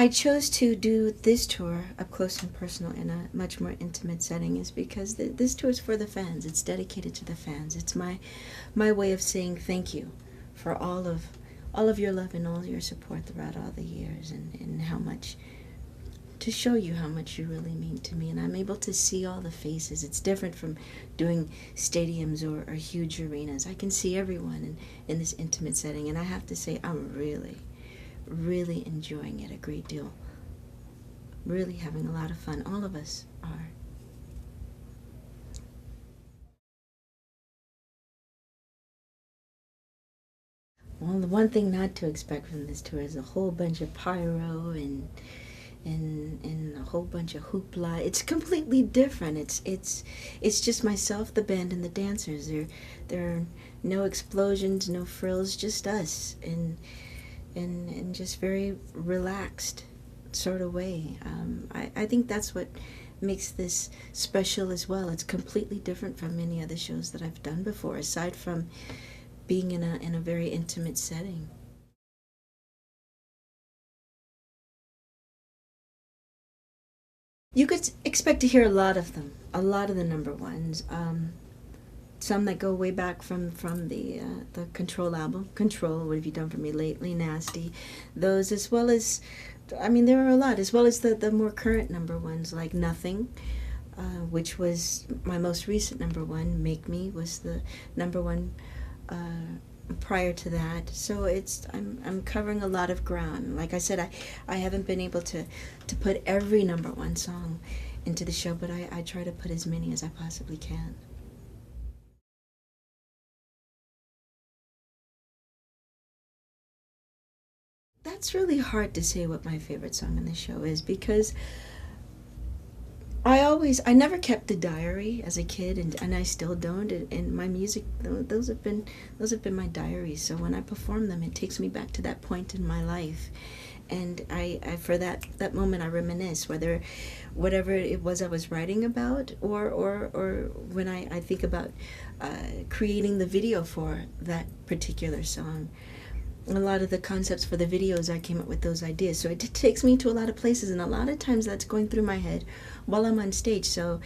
I chose to do this tour up close and personal in a much more intimate setting is because this tour is for the fans. It's dedicated to the fans. It's my way of saying thank you for all of your love and all your support throughout all the years, and how much, to show you how much you really mean to me. And I'm able to see all the faces. It's different from doing stadiums or huge arenas. I can see everyone in this intimate setting, and I have to say I'm really enjoying it a great deal. Really having a lot of fun. All of us are. Well, the one thing not to expect from this tour is a whole bunch of pyro and a whole bunch of hoopla. It's completely different. It's just myself, the band, and the dancers. There are no explosions, no frills, just us, and just very relaxed sort of way. I think that's what makes this special as well. It's completely different from many other shows that I've done before, aside from being in a very intimate setting. You could expect to hear a lot of them, a lot of the number ones. Some that go way back from the Control album, Control. What have you done for me lately? Nasty, those, as well as, I mean, there are a lot, as well as the more current number ones like Nothing, which was my most recent number one. Make Me was the number one prior to that. So I'm covering a lot of ground. Like I said, I haven't been able to put every number one song into the show, but I try to put as many as I possibly can. That's really hard to say what my favorite song in the show is, because I never kept a diary as a kid, and I still don't. And my music, those have been my diaries. So when I perform them, it takes me back to that point in my life, and I for that moment I reminisce, whether whatever it was I was writing about, or when I think about creating the video for that particular song. A lot of the concepts for the videos, I came up with those ideas, so it takes me to a lot of places, and a lot of times that's going through my head while I'm on stage. So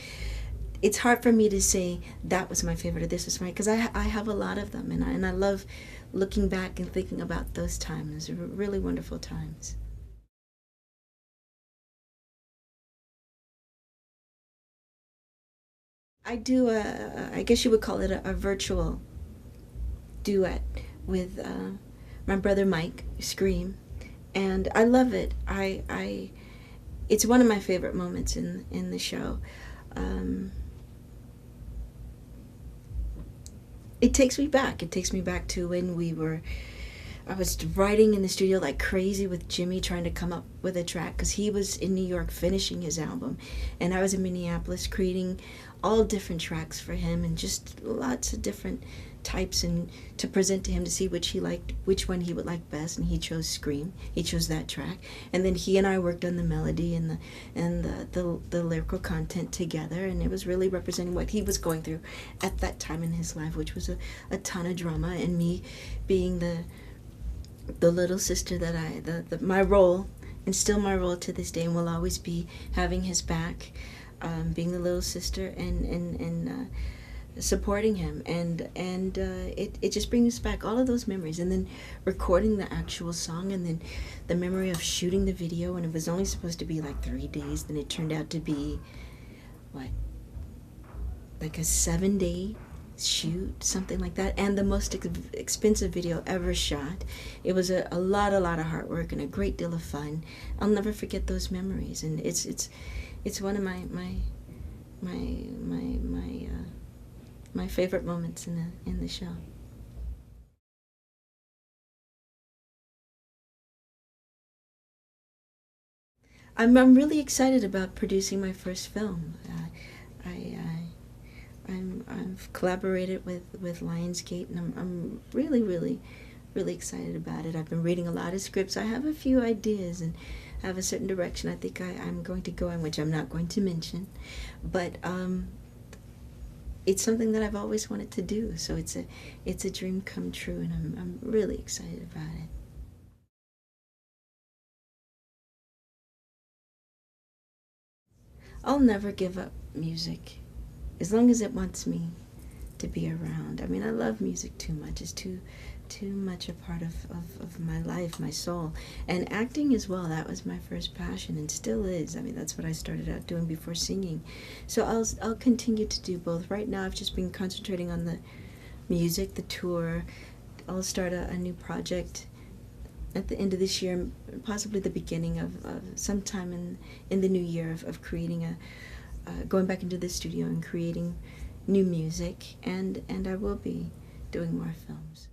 it's hard for me to say that was my favorite or this was my, because I have a lot of them, and I love looking back and thinking about those times, really wonderful times. I do I guess you would call it a virtual duet with my brother Mike, Scream, and I love it. It's one of my favorite moments in the show. Um, it takes me back. It takes me back to when I was writing in the studio like crazy with Jimmy, trying to come up with a track, because he was in New York finishing his album, and I was in Minneapolis creating all different tracks for him, and just lots of different types, and to present to him to see which he liked, which one he would like best, and he chose Scream. He chose that track, and then he and I worked on the melody and the lyrical content together, and it was really representing what he was going through at that time in his life, which was a ton of drama, and me being the little sister that my role, and still my role to this day, and will always be, having his back, being the little sister, and supporting him, and it just brings back all of those memories, and then recording the actual song, and then the memory of shooting the video, and it was only supposed to be like 3 days, then it turned out to be what, like a 7 day shoot, something like that, and the most expensive video ever shot. It was a lot of hard work and a great deal of fun. I'll never forget those memories, and it's one of my favorite moments in the show. I'm really excited about producing my first film. I've collaborated with Lionsgate, and I'm really excited about it. I've been reading a lot of scripts. I have a few ideas and have a certain direction I think I'm going to go in, which I'm not going to mention, but it's something that I've always wanted to do. So it's a dream come true, and I'm really excited about it. I'll never give up music as long as it wants me to be around. I mean, I love music too much. It's too much a part of my life, my soul. And acting as well, that was my first passion and still is. I mean, that's what I started out doing before singing. So I'll continue to do both. Right now I've just been concentrating on the music, the tour. I'll start a new project at the end of this year, possibly the beginning of sometime in the new year of creating going back into the studio and creating new music, and I will be doing more films.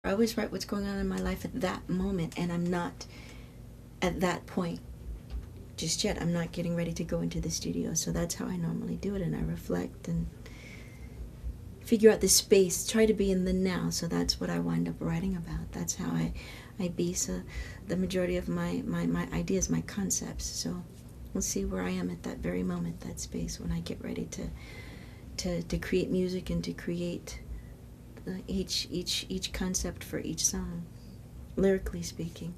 I always write what's going on in my life at that moment, and I'm not at that point just yet. I'm not getting ready to go into the studio, so that's how I normally do it, and I reflect and figure out the space, try to be in the now, so that's what I wind up writing about. That's how I base the majority of my ideas, my concepts. So we'll see where I am at that very moment, that space, when I get ready to create music and to create each concept for each song, lyrically speaking.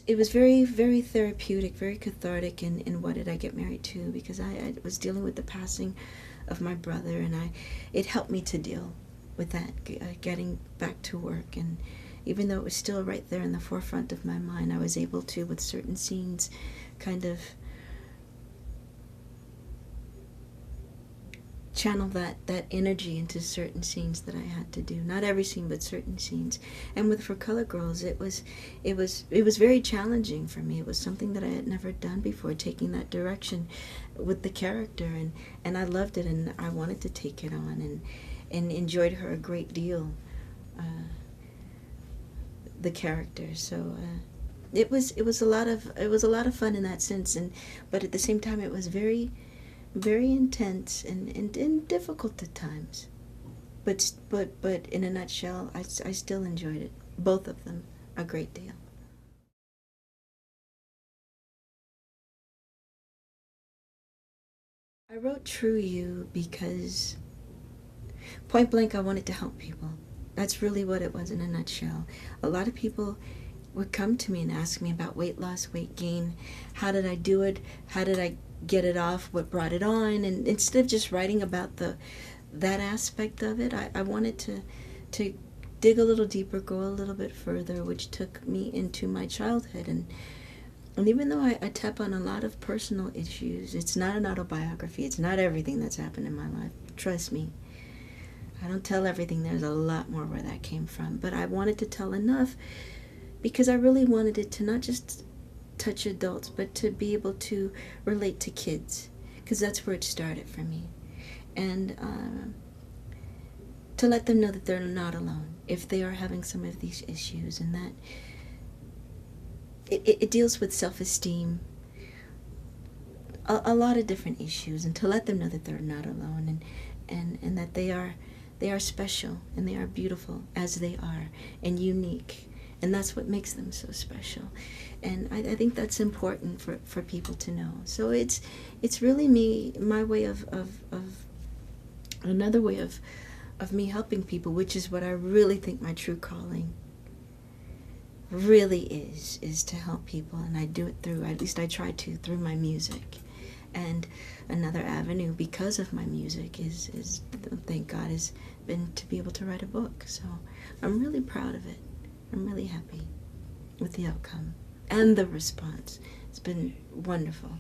It was very, very therapeutic, very cathartic in What Did I Get Married To, because I was dealing with the passing of my brother, and it helped me to deal with that, getting back to work. And even though it was still right there in the forefront of my mind, I was able to, with certain scenes, kind of channel that energy into certain scenes that I had to do. Not every scene, but certain scenes. And with For Color Girls, it was very challenging for me. It was something that I had never done before, taking that direction with the character, and I loved it, and I wanted to take it on, and enjoyed her a great deal, the character. So it was a lot of fun in that sense, but at the same time it was very, very intense and difficult at times. But in a nutshell, I still enjoyed it. Both of them a great deal. I wrote True You because point blank I wanted to help people. That's really what it was in a nutshell. A lot of people would come to me and ask me about weight loss, weight gain. How did I do it? How did I get it off? What brought it on? And instead of just writing about that aspect of it, I wanted to dig a little deeper, go a little bit further, which took me into my childhood. And even though I tap on a lot of personal issues, it's not an autobiography. It's not everything that's happened in my life. Trust me. I don't tell everything. There's a lot more where that came from. But I wanted to tell enough because I really wanted it to not just touch adults, but to be able to relate to kids, because that's where it started for me. And to let them know that they're not alone if they are having some of these issues, and that it deals with self-esteem, a lot of different issues, and to let them know that they're not alone, and that they are special, and they are beautiful as they are, and unique. And that's what makes them so special. And I think that's important for people to know. So it's really my way of another way of me helping people, which is what I really think my true calling really is to help people. And I do it through, at least I try to, through my music. And another avenue because of my music is thank God, has been to be able to write a book. So I'm really proud of it. I'm really happy with the outcome and the response. It's been wonderful.